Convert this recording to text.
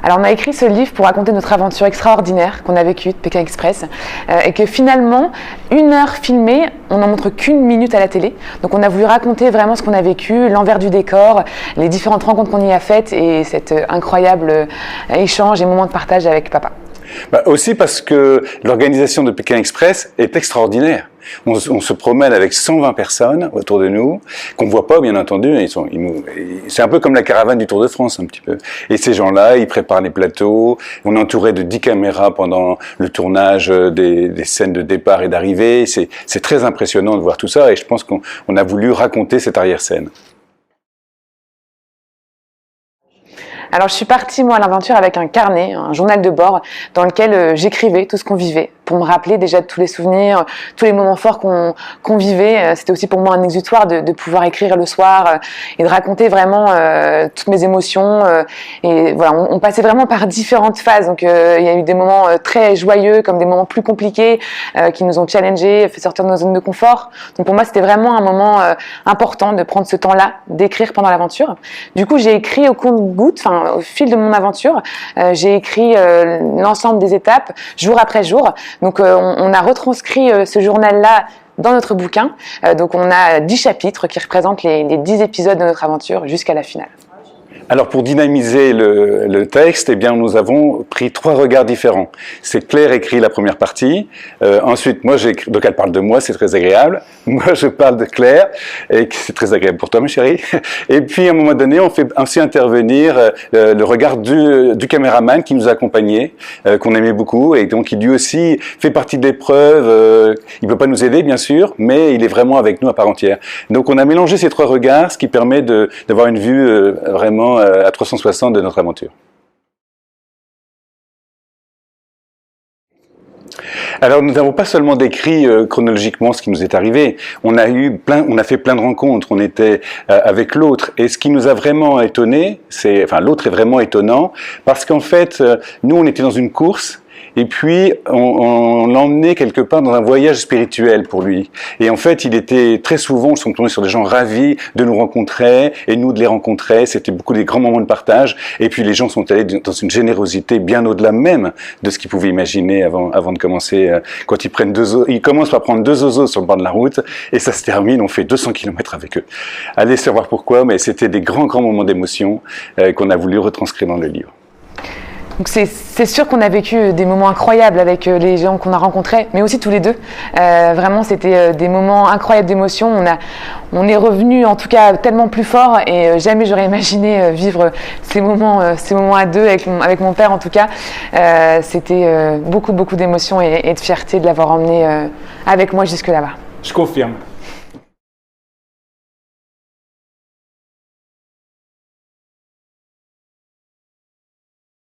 Alors on a écrit ce livre pour raconter notre aventure extraordinaire qu'on a vécue de Pékin Express et que finalement, 1 heure filmée, on n'en montre qu'1 minute à la télé. Donc on a voulu raconter vraiment ce qu'on a vécu, l'envers du décor, les différentes rencontres qu'on y a faites et cet incroyable échange et moment de partage avec papa. Aussi parce que l'organisation de Pékin Express est extraordinaire. On se promène avec 120 personnes autour de nous, qu'on ne voit pas bien entendu. C'est un peu comme la caravane du Tour de France un petit peu. Et ces gens-là, ils préparent les plateaux. On est entouré de 10 caméras pendant le tournage des scènes de départ et d'arrivée. C'est très impressionnant de voir tout ça et je pense qu'on a voulu raconter cette arrière-scène. Alors je suis partie moi à l'aventure avec un carnet, un journal de bord dans lequel j'écrivais tout ce qu'on vivait pour me rappeler déjà de tous les souvenirs, tous les moments forts qu'on vivait. C'était aussi pour moi un exutoire de pouvoir écrire le soir et de raconter vraiment toutes mes émotions. Et voilà, on passait vraiment par différentes phases. Donc il y a eu des moments très joyeux comme des moments plus compliqués qui nous ont challengés, fait sortir de nos zones de confort. Donc pour moi c'était vraiment un moment important de prendre ce temps-là, d'écrire pendant l'aventure. Du coup j'ai écrit au compte-gouttes, au fil de mon aventure, j'ai écrit l'ensemble des étapes, jour après jour. Donc on a retranscrit ce journal-là dans notre bouquin. Donc on a 10 chapitres qui représentent les 10 épisodes de notre aventure jusqu'à la finale. Alors pour dynamiser le texte, eh bien nous avons pris 3 regards différents. C'est Claire écrit la première partie, ensuite moi j'écris, donc elle parle de moi, c'est très agréable. Moi je parle de Claire, et c'est très agréable pour toi ma chérie. Et puis à un moment donné, on fait aussi intervenir le regard du caméraman qui nous a accompagnés, qu'on aimait beaucoup, et donc il lui aussi fait partie de l'épreuve. Il peut pas nous aider bien sûr, mais il est vraiment avec nous à part entière. Donc on a mélangé ces 3 regards, ce qui permet d'avoir une vue vraiment à 360 de notre aventure. Alors nous n'avons pas seulement décrit chronologiquement ce qui nous est arrivé, on a fait plein de rencontres, on était avec l'autre, et ce qui nous a vraiment étonné, l'autre est vraiment étonnant, parce qu'en fait, nous on était dans une course, et puis on l'emmenait quelque part dans un voyage spirituel pour lui. Et en fait, il était très souvent, on se tombait sur des gens ravis de nous rencontrer, et nous de les rencontrer, c'était beaucoup des grands moments de partage, et puis les gens sont allés dans une générosité bien au-delà même de ce qu'ils pouvaient imaginer avant de commencer. Quand ils commencent par prendre 2 zozos sur le bord de la route, et ça se termine, on fait 200 km avec eux. Allez savoir pourquoi, mais c'était des grands moments d'émotion qu'on a voulu retranscrire dans le livre. Donc c'est sûr qu'on a vécu des moments incroyables avec les gens qu'on a rencontrés, mais aussi tous les deux. Vraiment, c'était des moments incroyables d'émotion. On est revenus en tout cas tellement plus forts et jamais j'aurais imaginé vivre ces moments à deux avec mon père en tout cas. C'était beaucoup d'émotions et de fierté de l'avoir emmené avec moi jusque là-bas. Je confirme.